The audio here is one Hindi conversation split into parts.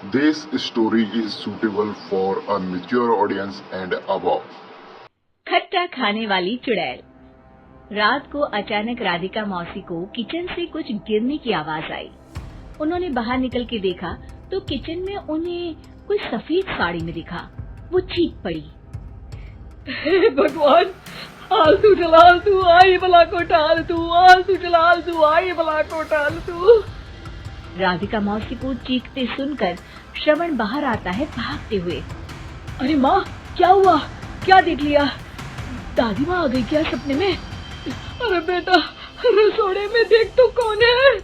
This story is suitable for a mature audience and above. खट्टा खाने वाली चुड़ैल। रात को अचानक राधिका मौसी को किचन से कुछ गिरने की आवाज आई। उन्होंने बाहर निकल के देखा तो किचन में उन्हें कोई सफेद साड़ी में दिखा। वो चीख पड़ी, हे भगवान, आलतू जलालतू आई भला को टालतू, आलतू जलालतू आई भला को टालतू। राधिका मौसी को चीखते सुनकर श्रवण बाहर आता है भागते हुए। अरे माँ, क्या हुआ? क्या देख लिया? दादी माँ आ गई क्या सपने में? अरे बेटा, रसोड़े में देख तो कौन है?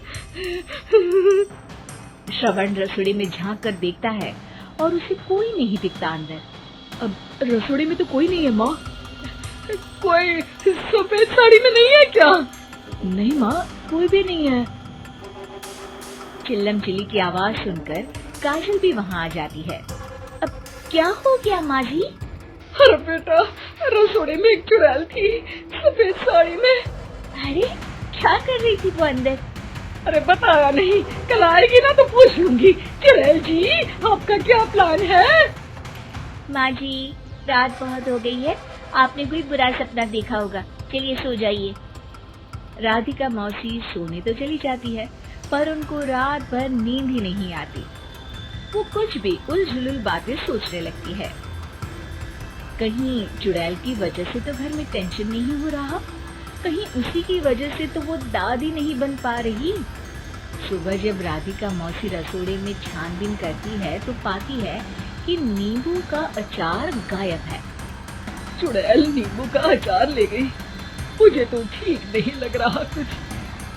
श्रवण रसोड़े में झांक कर देखता है और उसे कोई नहीं दिखता अंदर। अब रसोड़े में तो कोई नहीं है माँ। कोई सफेद साड़ी में नहीं है क्या? नहीं माँ, कोई भी नहीं है। चिल्लम चिल्ली की आवाज सुनकर काजल भी वहाँ आ जाती है। अब क्या हो गया माँ जी? अरे बेटा, रसोड़े में एक चुड़ैल थी सफेद साड़ी में। अरे क्या कर रही थी वो अंदर? अरे बताया नहीं, कल आएगी ना तो पूछ लूंगी। चुड़ैल जी, आपका क्या प्लान है? माँ जी, रात बहुत हो गई है, आपने कोई बुरा सपना देखा होगा, चलिए सो जाइए। राधिका मौसी सोने तो चली जाती है पर उनको रात भर नींद ही नहीं आती। वो कुछ भी उलझुल बातें सोचने लगती है। कहीं चुड़ैल की वजह से तो घर में टेंशन नहीं हो रहा, कहीं उसी की वजह से तो वो दादी नहीं बन पा रही। सुबह जब राधिका मौसी रसोड़े में छानबीन करती है तो पाती है कि नींबू का अचार गायब है। चुड़ैल नींबू का अचार ले गई। मुझे तो ठीक नहीं लग रहा कुछ।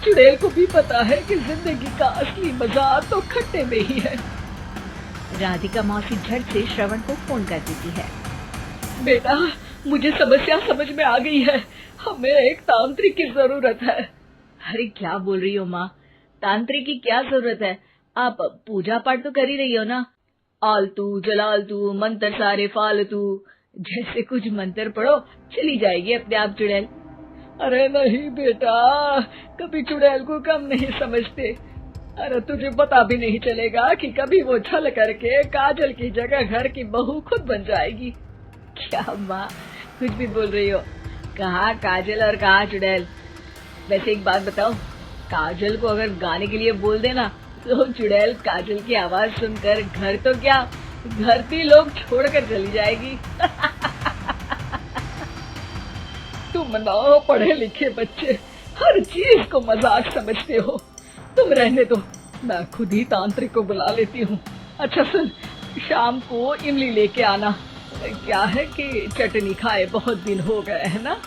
चुड़ैल को भी पता है कि जिंदगी का असली मजा तो खट्टे में ही है। राधिका मौसी झट से श्रवण को फोन कर देती है। बेटा, मुझे समस्या समझ में आ गई है। हमें एक तांत्रिक की जरूरत है। अरे क्या बोल रही हो माँ, तांत्रिक की क्या जरूरत है? आप पूजा पाठ तो कर ही रही हो ना। आलतू जलालतू मंत्र सारे फालतू जैसे कुछ मंत्र पढ़ो, चली जाएगी अपने आप चुड़ैल। अरे नहीं बेटा, कभी चुड़ैल को कम नहीं समझते। अरे तुझे पता भी नहीं चलेगा कि कभी वो छल करके काजल की जगह घर की बहू खुद बन जाएगी। क्या माँ, कुछ भी बोल रही हो? कहाँ काजल और कहाँ चुड़ैल? वैसे एक बात बताओ, काजल को अगर गाने के लिए बोल देना तो चुड़ैल काजल की आवाज सुनकर घर तो क्या, धरती लोग छोड़कर चली जाएगी। तुम ना पढ़े लिखे बच्चे हर चीज को मजाक समझते हो। तुम रहने दो, मैं खुद ही तांत्रिक को बुला लेती हूँ। अच्छा सुन, शाम को इमली लेके आना। क्या है कि चटनी खाए बहुत दिन हो गए है ना।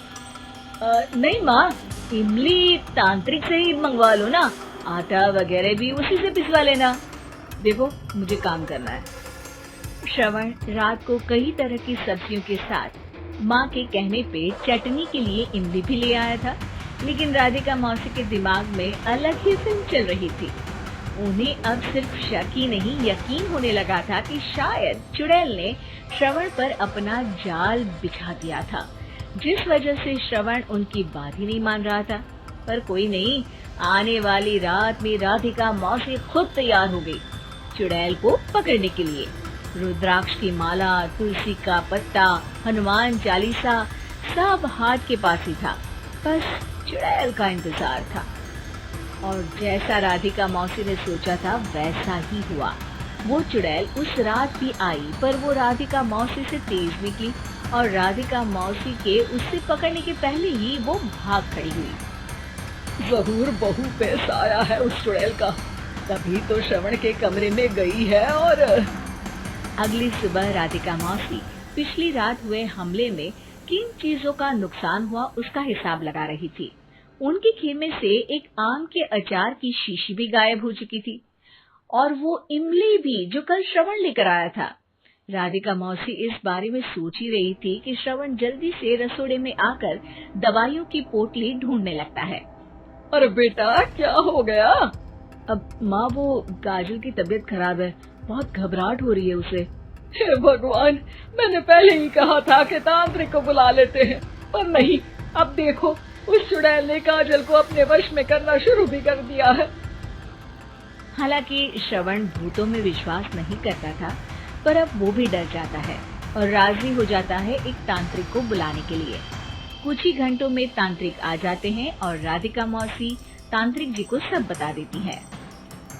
नहीं माँ, इमली तांत्रिक से ही मंगवा लो ना, आटा वगैरह भी उसी से पिसवा लेना। देखो मुझे काम करना है। श्रवण रात को कई तरह की सब्जियों के साथ माँ के कहने पे चटनी के लिए इमली भी ले आया था, लेकिन राधिका मौसी के दिमाग में अलग ही फिल्म चल रही थी। उन्हें अब सिर्फ शक ही नहीं यकीन होने लगा था कि शायद चुड़ैल ने श्रवण पर अपना जाल बिछा दिया था, जिस वजह से श्रवण उनकी बात ही नहीं मान रहा था। पर कोई नहीं, आने वाली रात में राधिका मौसी खुद तैयार हो गई चुड़ैल को पकड़ने के लिए। रुद्राक्ष की माला, तुलसी का पत्ता, हनुमान चालीसा सब हाथ के पास ही था, बस चुड़ैल का इंतजार था। और जैसा राधिका मौसी ने सोचा था वैसा ही हुआ। वो चुड़ैल उस रात भी आई, पर वो राधिका मौसी से तेज निकली और राधिका मौसी के उससे पकड़ने के पहले ही वो भाग खड़ी हुई। जरूर बहू पे साया है उस चुड़ैल का, तभी तो श्रवण के कमरे में गई है। और अगली सुबह राधिका मौसी पिछली रात हुए हमले में किन चीजों का नुकसान हुआ उसका हिसाब लगा रही थी। उनके खेमे से एक आम के अचार की शीशी भी गायब हो चुकी थी और वो इमली भी जो कल श्रवण लेकर आया था। राधिका मौसी इस बारे में सोच ही रही थी कि श्रवण जल्दी से रसोड़े में आकर दवाइयों की पोटली ढूंढने लगता है। अरे बेटा, क्या हो गया? अब माँ, वो काजल की तबीयत खराब है, बहुत घबराहट हो रही है उसे। हे भगवान, मैंने पहले ही कहा था कि तांत्रिक को बुला लेते हैं, पर नहीं। अब देखो, उस चुड़ैल ने काजल को अपने वश में करना शुरू भी कर दिया है। हालांकि श्रवण भूतों में विश्वास नहीं करता था, पर अब वो भी डर जाता है और राजी हो जाता है एक तांत्रिक को बुलाने के लिए। कुछ ही घंटों में तांत्रिक आ जाते हैं और राधिका मौसी तांत्रिक जी को सब बता देती है।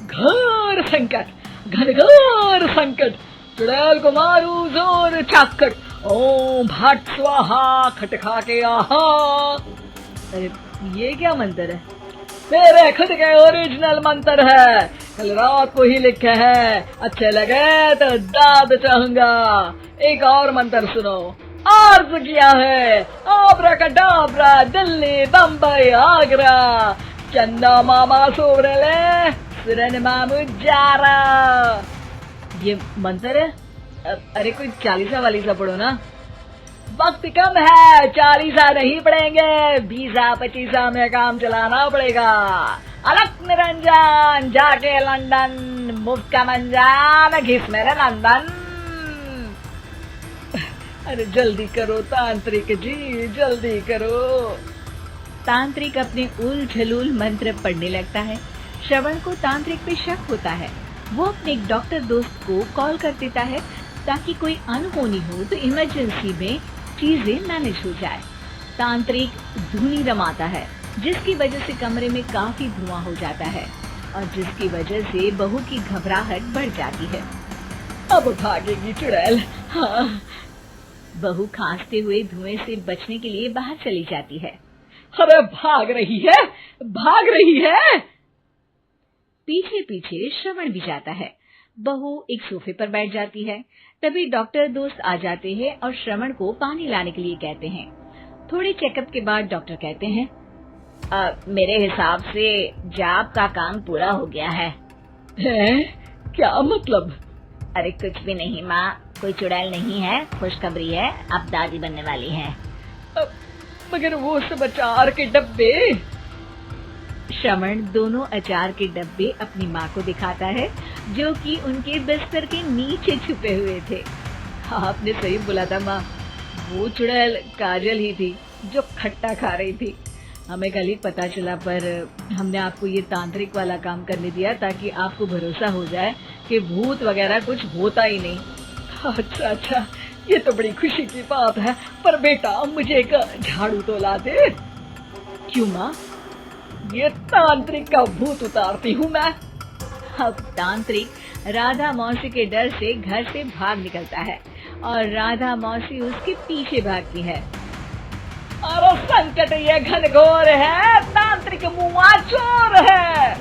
घोर संकट, घनघोर संकट, चुड़ैल को मारू जोर चाकट, ओम भट स्वाहा खटखा के आहा। अरे ये क्या मंत्र है? मेरे खुद के ओरिजिनल मंत्र है, कल रात को ही लिखे हैं, अच्छे लगे तो दाद चाहूंगा। एक और मंत्र सुनो, अर्ज किया है आब्राकडाब्रा, दिल्ली बम्बई आगरा, चन्ना मामा सोबरले सुरन मामू जारा। ये मंत्र है? अरे कोई 40 वालीसा पढ़ो ना। वक्त कम है, 40 नहीं पड़ेंगे, 20-25 में काम चलाना पड़ेगा। अलग निरंजन जाके लंदन, मुफ्त का मंजान घिस मेरे नंदन। अरे जल्दी करो तांत्रिक जी, जल्दी करो। तांत्रिक अपने उल झलूल मंत्र पढ़ने लगता है। श्रवण को तांत्रिक पे शक होता है। वो अपने एक डॉक्टर दोस्त को कॉल कर देता है ताकि कोई अनहोनी हो तो इमरजेंसी में चीजें मैनेज हो जाए। तांत्रिक धुनी रमाता है, जिसकी वजह से कमरे में काफी धुआं हो जाता है और जिसकी वजह से बहू की घबराहट बढ़ जाती है। अब भागेगी चुड़ैल। हाँ। बहू खांसते हुए धुएं से बचने के लिए बाहर चली जाती है। अरे भाग रही है, भाग रही है। पीछे पीछे श्रवण भी जाता है। बहू एक सोफे पर बैठ जाती है। तभी डॉक्टर दोस्त आ जाते हैं और श्रवण को पानी लाने के लिए कहते हैं। थोड़े चेकअप के बाद डॉक्टर कहते हैं, मेरे हिसाब से जाप का काम पूरा हो गया है। क्या मतलब? अरे कुछ भी नहीं माँ, कोई चुड़ैल नहीं है, खुशखबरी है, अब दादी बनने वाली है। मगर वो सब अचार के डब्बे। श्रवण दोनों अचार के डब्बे अपनी माँ को दिखाता है, जो कि उनके बिस्तर के नीचे छुपे हुए थे। आपने सही बोला था माँ, वो चुड़ैल काजल ही थी जो खट्टा खा रही थी। हमें कल ही पता चला, पर हमने आपको ये तांत्रिक वाला काम करने दिया ताकि आपको भरोसा हो जाए कि भूत वगैरह कुछ होता ही नहीं। अच्छा अच्छा, ये तो बड़ी खुशी की बात है, पर बेटा मुझे एक झाड़ू तो ला दे। क्यों माँ? ये तांत्रिक का भूत उतारती हूँ मैं। अब तांत्रिक राधा मौसी के डर से घर से भाग निकलता है और राधा मौसी उसके पीछे भागती है। अरे संकट ये घनघोर है, तांत्रिक मुआ चोर है।